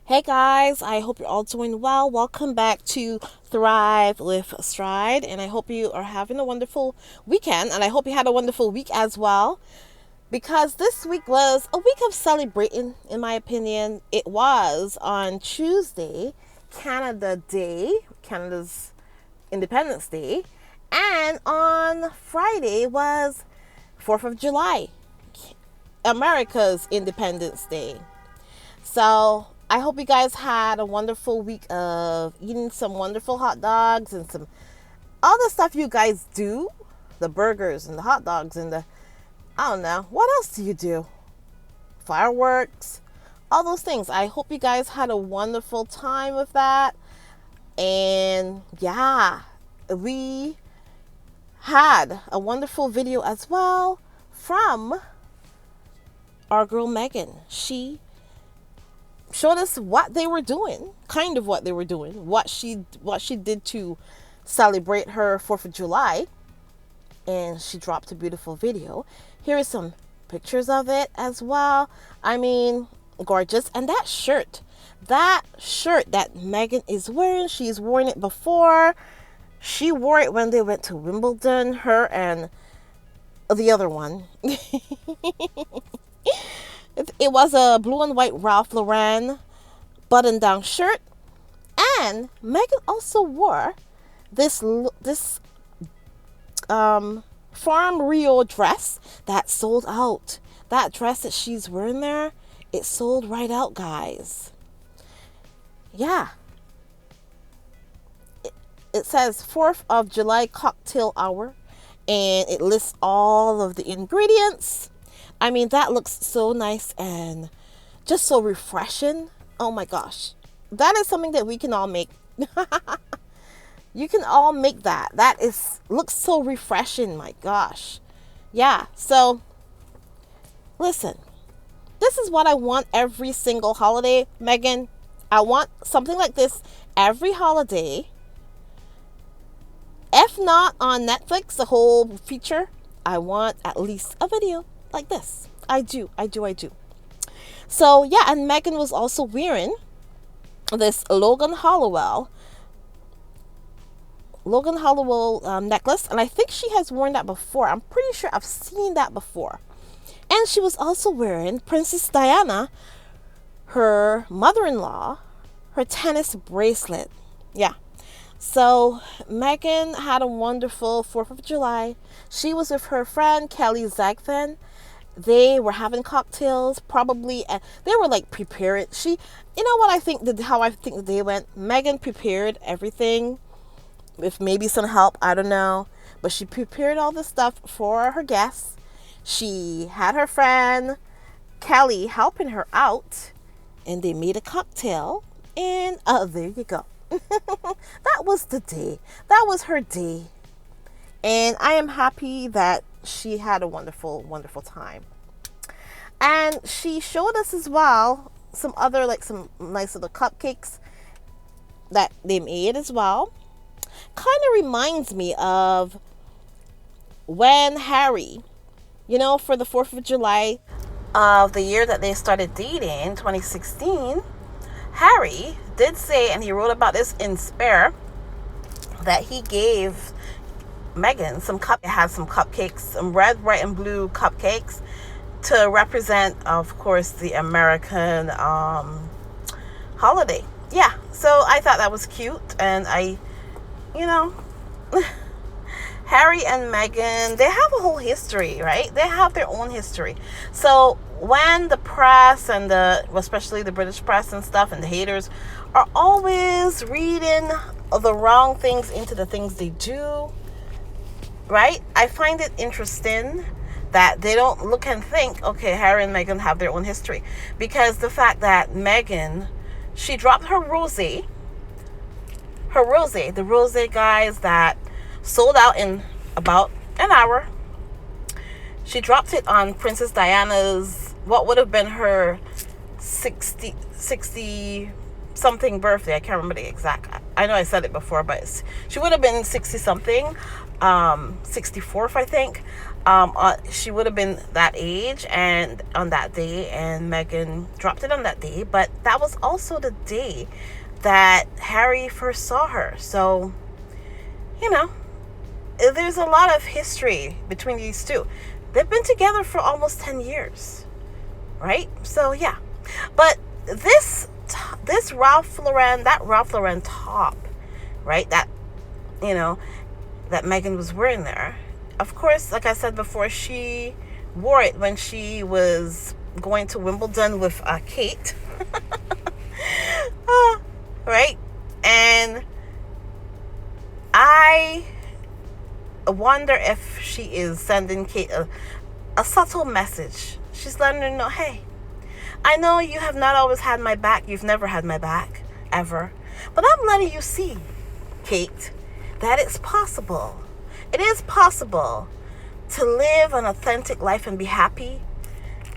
Hey guys, I hope you're all doing well. Welcome back to Thrive with Stride, and I hope you are having a wonderful weekend, and I hope you had a wonderful week as well. Because this week was a week of celebrating, in my opinion. It was on Tuesday, Canada's Independence Day, and on Friday was 4th of July, America's Independence Day. So I hope you guys had a wonderful week of eating some wonderful hot dogs and some all the stuff you guys do, the burgers and the hot dogs and the I don't know what else do you do, fireworks, all those things. I hope you guys had a wonderful time with that. And yeah, we had a wonderful video as well from our girl Meghan. She showed us what they were doing, kind of what they were doing, what she did to celebrate her 4th of July, and she dropped a beautiful video. Here is some pictures of it as well. I mean, gorgeous. And that shirt that Meghan is wearing, she's worn it before. She wore it when they went to Wimbledon, her and the other one. It was a blue and white Ralph Lauren button-down shirt, and Meghan also wore this Farm Rio dress that sold out. That dress that she's wearing there, it sold right out, guys. Yeah, it says 4th of July cocktail hour, and it lists all of the ingredients. I mean, that looks so nice and just so refreshing. Oh my gosh. That is something that we can all make. You can all make that. Looks so refreshing, my gosh. Yeah, so listen. This is what I want every single holiday, Meghan. I want something like this every holiday. If not on Netflix, the whole feature, I want at least a video like this. I do. So yeah, and Meghan was also wearing this Logan Hollowell necklace, and I think she has worn that before. I'm pretty sure I've seen that before. And she was also wearing Princess Diana, her mother-in-law, her tennis bracelet. Yeah. So Meghan had a wonderful 4th of July. She was with her friend Kelly Zagfen. They were having cocktails, probably. They were like prepared. You know what I think? How I think the day went. Meghan prepared everything, with maybe some help. I don't know, but she prepared all the stuff for her guests. She had her friend Kelly helping her out, and they made a cocktail. And there you go. That was the day. That was her day. And I am happy that she had a wonderful, wonderful time. And she showed us as well some nice little cupcakes that they made as well. Kind of reminds me of when Harry, for the 4th of July of the year that they started dating, 2016, Harry did say, and he wrote about this in Spare, that he gave Meghan it had some cupcakes, some red, white, and blue cupcakes to represent, of course, the American holiday. Yeah, so I thought that was cute, and Harry and Meghan, they have a whole history, right? They have their own history. So when the press and especially the British press and stuff and the haters are always reading the wrong things into the things they do, right? I find it interesting that they don't look and think, okay, Harry and Meghan have their own history. Because the fact that Meghan, she dropped her rosé, the rosé, guys, that sold out in about an hour. She dropped it on Princess Diana's, what would have been her 60 something birthday. I can't remember the exact. I know I said it before, but she would have been 60 something, 64th, I think. She would have been that age and on that day, and Meghan dropped it on that day. But that was also the day that Harry first saw her. So, you know, there's a lot of history between these two. They've been together for almost 10 years, right? So, yeah. But this Ralph Lauren top, right? That, that Meghan was wearing there. Of course, like I said before, she wore it when she was going to Wimbledon with Kate. Right? And I wonder if she is sending Kate a subtle message. She's letting her know, hey, I know you have not always had my back. You've never had my back, ever. But I'm letting you see, Kate, that it's possible. It is possible to live an authentic life and be happy.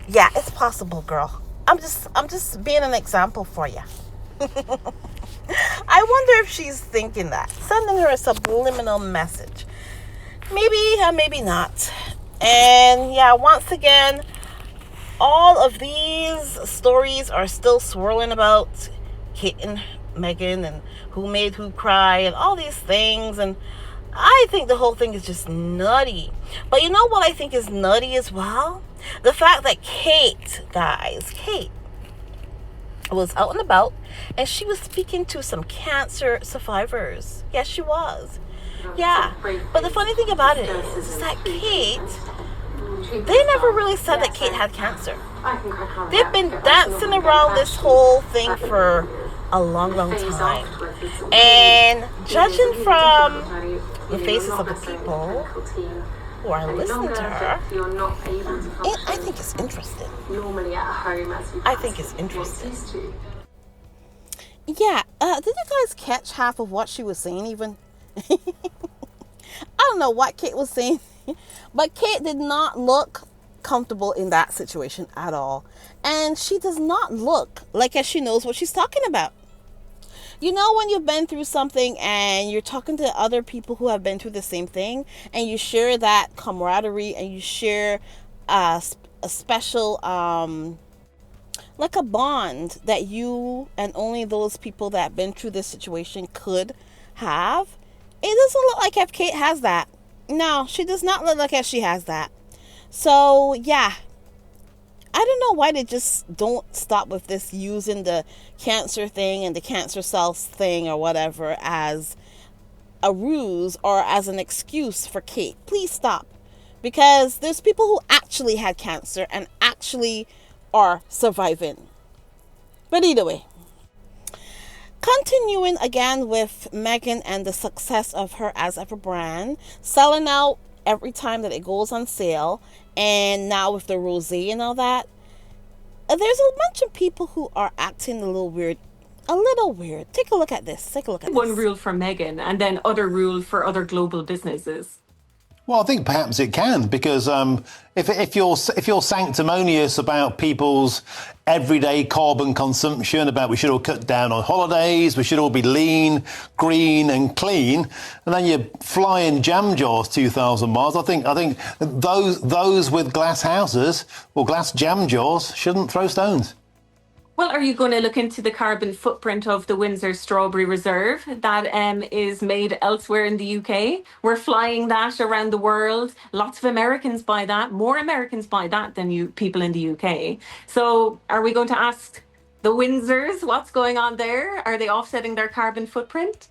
Yeah, it's possible, girl. I'm just being an example for you. I wonder if she's thinking that, sending her a subliminal message. Maybe, maybe not. And yeah, once again, all of these stories are still swirling about Kate and Meghan and who made who cry and all these things. And I think the whole thing is just nutty. But you know what I think is nutty as well? The fact that Kate was out and about and she was speaking to some cancer survivors. Yes, she was. Yeah. But the funny thing about it is that Kate, they never really said that Kate had cancer. They've been dancing around this whole thing for a long, long time. And judging from the faces of the people who are listening to her, I think it's interesting. I think it's interesting. Yeah, did you guys catch half of what she was saying even? I don't know what Kate was saying, but Kate did not look comfortable in that situation at all. And she does not look like as she knows what she's talking about. You know, when you've been through something and you're talking to other people who have been through the same thing, and you share that camaraderie and you share a special, like a bond that you and only those people that have been through this situation could have. It doesn't look like if Kate has that. No, she does not look like if she has that. So, yeah. I don't know why they just don't stop with this using the cancer thing and the cancer cells thing or whatever as a ruse or as an excuse for Kate. Please stop. Because there's people who actually had cancer and actually are surviving. But either way. Continuing again with Meghan and the success of her as ever brand, selling out every time that it goes on sale, and now with the rosé and all that, there's a bunch of people who are acting a little weird. Take a look at this. One rule for Meghan and then other rule for other global businesses. Well, I think perhaps it can, because if you're sanctimonious about people's everyday carbon consumption, about we should all cut down on holidays, we should all be lean, green, and clean, and then you're flying jam jars 2,000 miles. I think those with glass houses or glass jam jars shouldn't throw stones. Well, are you going to look into the carbon footprint of the Windsor Strawberry Reserve that is made elsewhere in the UK? We're flying that around the world. Lots of Americans buy that. More Americans buy that than people in the UK. So are we going to ask the Windsors what's going on there? Are they offsetting their carbon footprint?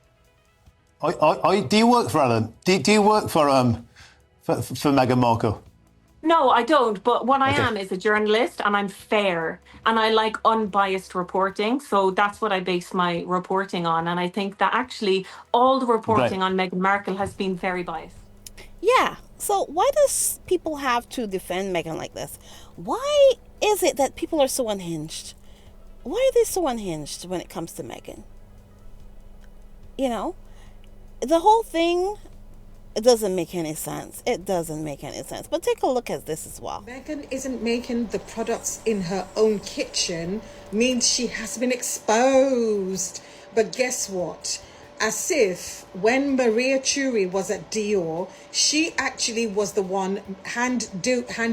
Do you work for Alan? Do you work for Meghan Markle? No, I don't. But what I am is a journalist, and I'm fair, and I like unbiased reporting. So that's what I base my reporting on. And I think that actually all the reporting on Meghan Markle has been very biased. Yeah. So why does people have to defend Meghan like this? Why is it that people are so unhinged? Why are they so unhinged when it comes to Meghan? You know, the whole thing, it doesn't make any sense. But take a look at this as well. Meghan isn't making the products in her own kitchen, means she has been exposed. But guess what? As if when Maria Turi was at Dior, she actually was the one hand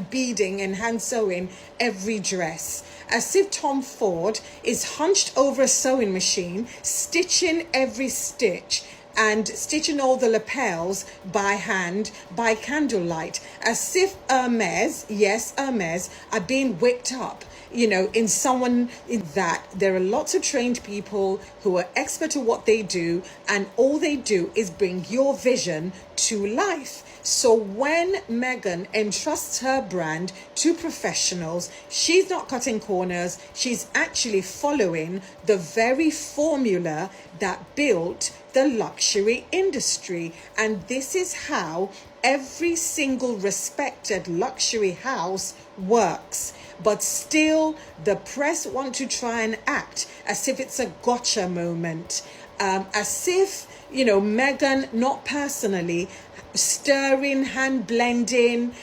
beading and hand sewing every dress. As if Tom Ford is hunched over a sewing machine, stitching every stitch and stitching all the lapels by hand, by candlelight. As if Hermes, yes, Hermes, are being whipped up, in someone in that. There are lots of trained people who are expert at what they do, and all they do is bring your vision to life. So when Meghan entrusts her brand to professionals, she's not cutting corners. She's actually following the very formula that built the luxury industry. And this is how every single respected luxury house works. But still, the press want to try and act as if it's a gotcha moment. As if, Meghan, not personally, stirring, hand blending,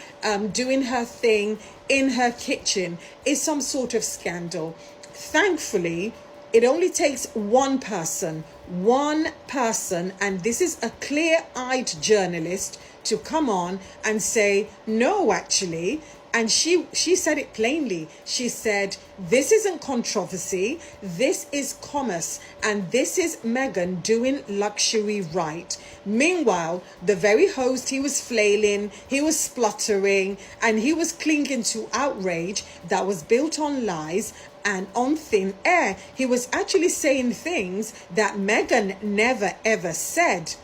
doing her thing in her kitchen is some sort of scandal. Thankfully, it only takes one person, and this is a clear-eyed journalist, to come on and say, no, actually. And she said it plainly. She said, this isn't controversy, this is commerce, and this is Meghan doing luxury right. Meanwhile, the very host, he was flailing, he was spluttering, and he was clinging to outrage that was built on lies and on thin air. He was actually saying things that Meghan never ever said.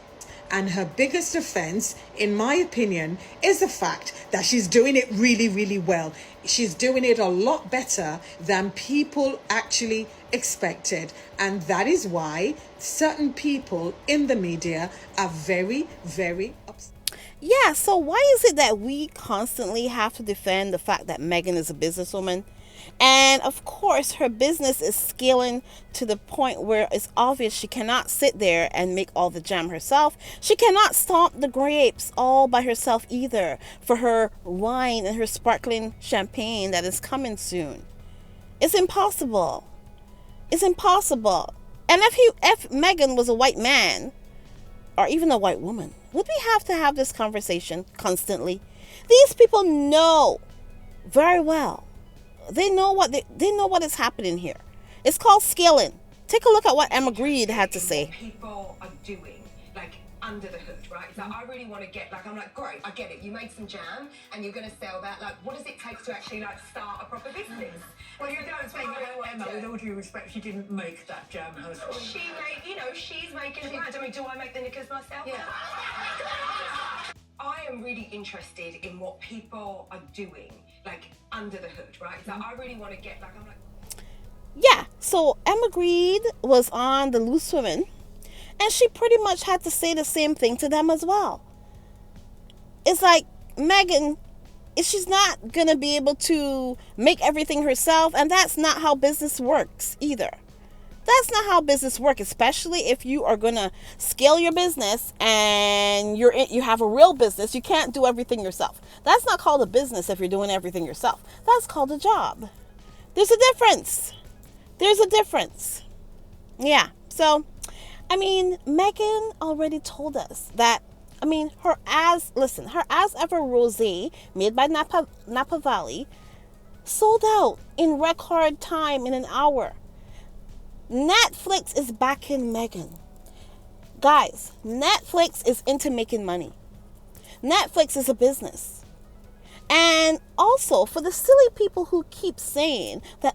And her biggest offense, in my opinion, is the fact that she's doing it really, really well. She's doing it a lot better than people actually expected. And that is why certain people in the media are very, very upset. Yeah, so why is it that we constantly have to defend the fact that Meghan is a businesswoman? And of course, her business is scaling to the point where it's obvious she cannot sit there and make all the jam herself. She cannot stomp the grapes all by herself either for her wine and her sparkling champagne that is coming soon. It's impossible. It's impossible. And if Meghan was a white man, or even a white woman, would we have to have this conversation constantly? These people know very well. They know what is happening here. It's called scaling. Take a look at what Emma Grede had to say. What people are doing, like under the hood, right? So I really want to get, I'm like, great, I get it. You made some jam and you're going to sell that. Like, what does it take to actually start a proper business? Well, you don't say, Emma, with all due respect, she didn't make that jam herself. She made, she's making it. I mean, do I make the knickers myself? Yeah. I am really interested in what people are doing, under the hood, right? So I really want to get, I'm like... Yeah, so Emma Grede was on The Loose Women, and she pretty much had to say the same thing to them as well. It's like, Meghan, she's not going to be able to make everything herself, and that's not how business works either. That's not how business works, especially if you are going to scale your business and you have a real business. You can't do everything yourself. That's not called a business if you're doing everything yourself. That's called a job. There's a difference. There's a difference. Yeah. So, Meghan already told us that, her as ever rosé made by Napa Valley sold out in record time in an hour. Netflix is backing Meghan. Guys, Netflix is into making money. Netflix is a business. And also, for the silly people who keep saying that,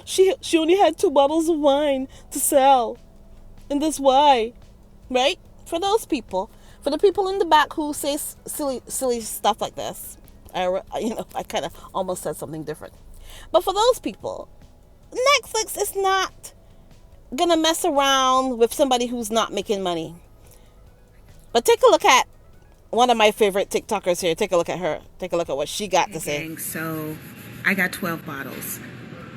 she only had 2 bottles of wine to sell. And that's why. Right? For those people. For the people in the back who say silly stuff like this. I kind of almost said something different. But for those people, Netflix is not gonna mess around with somebody who's not making money. But take a look at one of my favorite TikTokers here. Take a look at her. Take a look at what she got to say. So I got 12 bottles.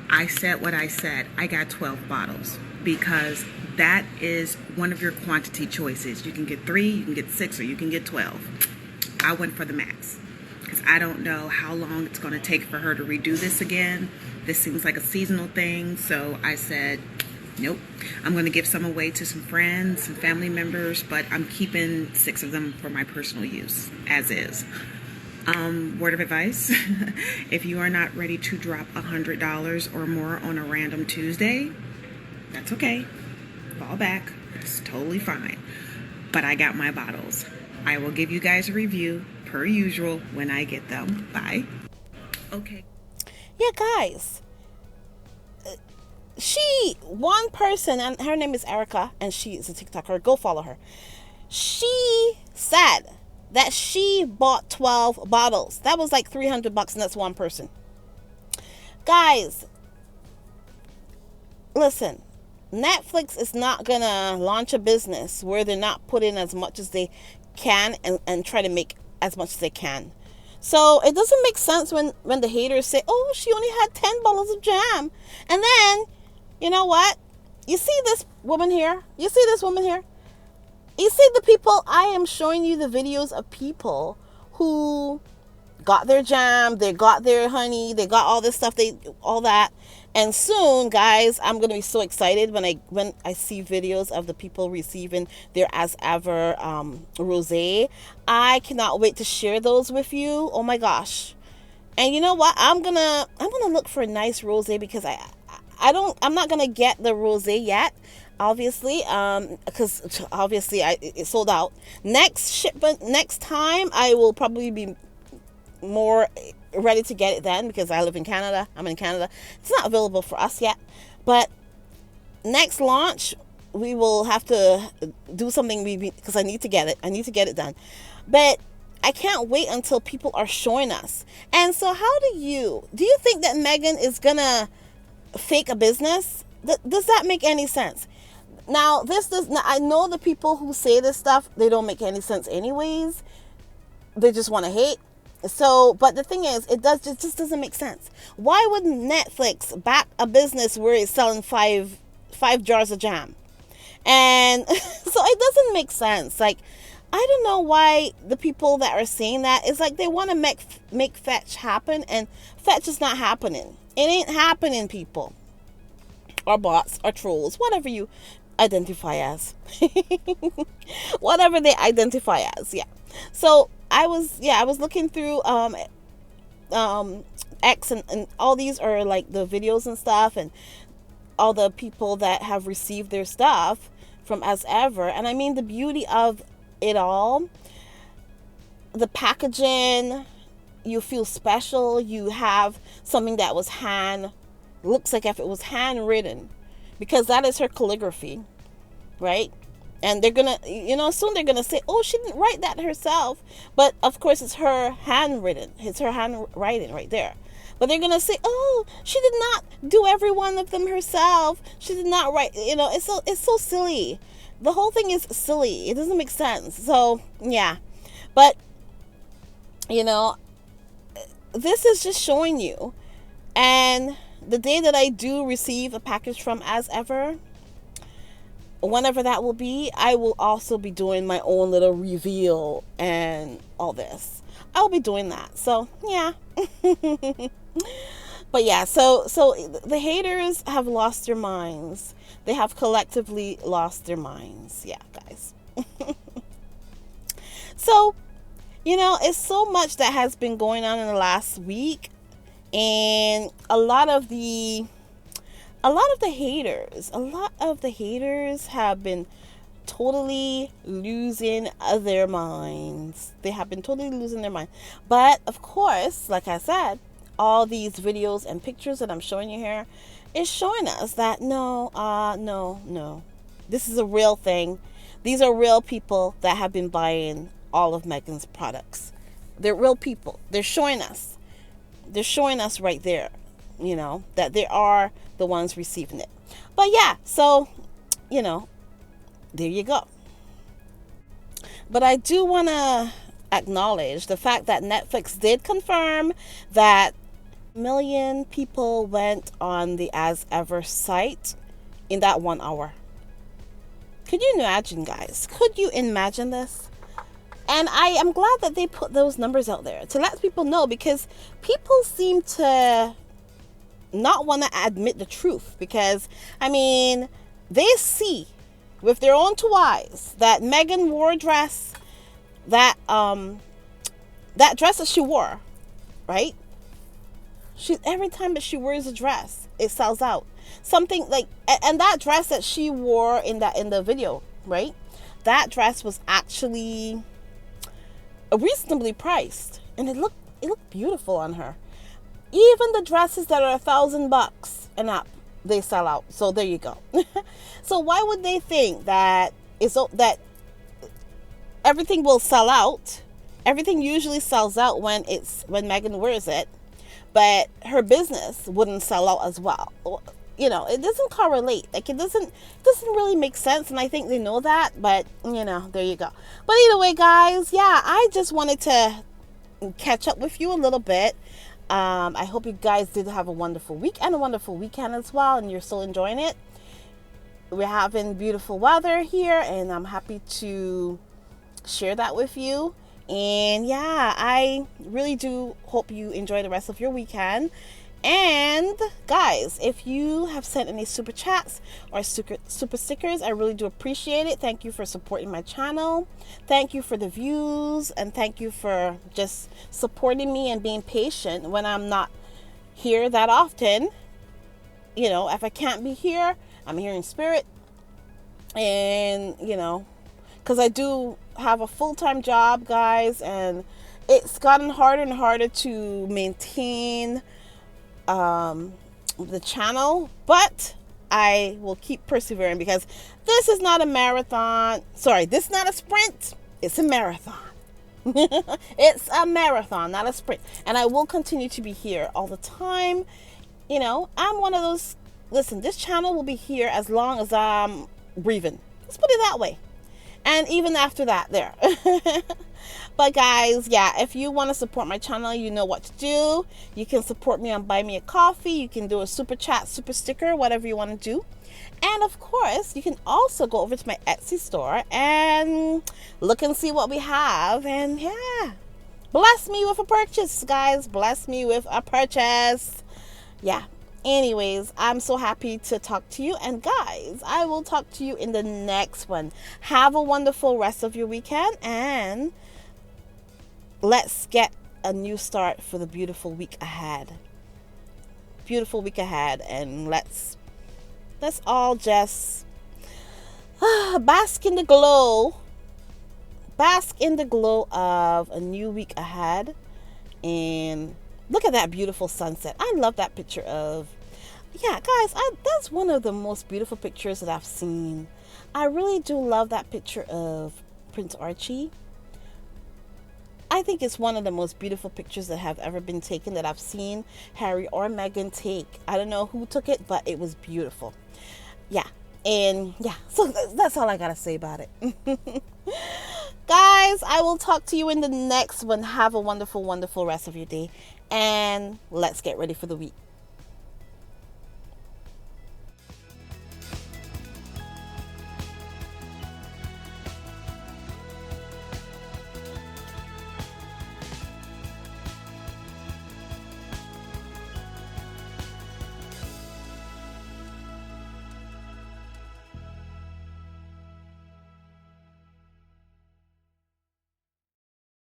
I said what I said. I got 12 bottles because that is one of your quantity choices. You can get 3, you can get 6, or you can get 12. I went for the max because I don't know how long it's going to take for her to redo this again. This seems like a seasonal thing, so I said Nope. I'm going to give some away to some friends, some family members, but I'm keeping 6 of them for my personal use, as is. Word of advice, if you are not ready to drop $100 or more on a random Tuesday, that's okay. Fall back. It's totally fine. But I got my bottles. I will give you guys a review, per usual, when I get them. Bye. Okay. Yeah, guys. One person, and her name is Erica, and she is a TikToker. Go follow her. She said that she bought 12 bottles. That was like $300, and that's one person. Guys, listen. Netflix is not gonna launch a business where they're not putting as much as they can and try to make as much as they can. So it doesn't make sense when the haters say, oh, she only had 10 bottles of jam. And then, you know what? You see this woman here? You see the people, I am showing you the videos of people who got their jam, they got their honey, they got all this stuff, all that. And soon, guys, I'm going to be so excited when I see videos of the people receiving their As Ever rosé. I cannot wait to share those with you. Oh my gosh. And you know what? I'm going to look for a nice rosé because I'm not going to get the rosé yet. Obviously, because obviously it's sold out. Next time I will probably be more ready to get it then, because I live in Canada. I'm in Canada. It's not available for us yet, but next launch we will have to do something because I need to get it done. But I can't wait until people are showing us. And so how do you think that Meghan is gonna fake a business? Does that make any sense? Now, I know the people who say this stuff, they don't make any sense anyways. They just want to hate. So, but the thing is, it just doesn't make sense. Why would Netflix back a business where it's selling five jars of jam? And so it doesn't make sense. Like, I don't know why the people that are saying that, it's like they want to make fetch happen, and fetch is not happening. It ain't happening, people. Or bots, or trolls, whatever you identify as. Whatever they identify as, yeah. So I was looking through X, and all these are like the videos and stuff, and all the people that have received their stuff from As Ever. And I mean, the beauty of it all, the packaging, you feel special. You have something that was looks like if it was handwritten, because that is her calligraphy, right? And they're gonna, soon they're gonna say, oh, she didn't write that herself. But of course, it's her handwritten. It's her handwriting right there. But they're gonna say, oh, she did not do every one of them herself. She did not write. It's so silly. The whole thing is silly. It doesn't make sense. So yeah, but this is just showing you. And the day that I do receive a package from As Ever, whenever that will be, I will also be doing my own little reveal and all this. I'll be doing that. So yeah. But yeah, so the haters have lost their minds. They have collectively lost their minds. Yeah, guys. So, it's so much that has been going on in the last week, and a lot of the haters have been totally losing their minds. They have been totally losing their mind. But of course, like I said, all these videos and pictures that I'm showing you here is showing us that no, this is a real thing. These are real people that have been buying all of Meghan's products. They're real people. They're showing us right there, that they are the ones receiving it. But yeah, so there you go. But I do want to acknowledge the fact that Netflix did confirm that 1 million people went on the As Ever site in that 1 hour. Could you imagine, guys? Could you imagine this? And I am glad that they put those numbers out there to let people know, because people seem to not want to admit the truth. Because, I mean, they see with their own two eyes that Meghan wore a dress, that that dress that she wore, right? Every time that she wears a dress, it sells out. Something like, and that dress that she wore in the video, right? That dress was actually reasonably priced, and it looked beautiful on her. Even the dresses that are $1,000 and up, they sell out. So there you go. So why would they think that that everything will sell out? Everything usually sells out when Meghan wears it, but her business wouldn't sell out as well. You know, it doesn't correlate. Like, it doesn't really make sense, and I think they know that. But you know, there you go. But either way, guys, yeah, I just wanted to catch up with you a little bit. I hope you guys did have a wonderful week and a wonderful weekend as well, and you're still enjoying it. We're having beautiful weather here, and I'm happy to share that with you. And yeah, I really do hope you enjoy the rest of your weekend. And guys, if you have sent any super chats or super stickers, I really do appreciate it. Thank you for supporting my channel. Thank you for the views, and thank you for just supporting me and being patient when I'm not here that often. You know, if I can't be here, I'm here in spirit. And you know, because I do have a full-time job, guys, and it's gotten harder and harder to maintain the channel, but I will keep persevering, because this is not a marathon. Sorry, this is not a sprint. It's a marathon. It's a marathon, not a sprint. And I will continue to be here all the time. You know, I'm one of those. Listen, this channel will be here as long as I'm breathing. Let's put it that way. And even after that, there. But guys, yeah, if you want to support my channel, you know what to do. You can support me on Buy Me a Coffee. You can do a super chat, super sticker, whatever you want to do. And of course, you can also go over to my Etsy store and look and see what we have. And yeah, bless me with a purchase, guys. Bless me with a purchase. Yeah. Anyways, I'm so happy to talk to you. And guys, I will talk to you in the next one. Have a wonderful rest of your weekend, and let's get a new start for the beautiful week ahead. Beautiful week ahead. And let's all just bask in the glow. Bask in the glow of a new week ahead. And look at that beautiful sunset. I love that picture of, yeah, guys, that's one of the most beautiful pictures that I've seen. I really do love that picture of Prince Archie. I think it's one of the most beautiful pictures that have ever been taken, that I've seen Harry or Meghan take. I don't know who took it, but it was beautiful. Yeah. And yeah, so that's all I gotta say about it. Guys, I will talk to you in the next one. Have a wonderful, wonderful rest of your day. And let's get ready for the week.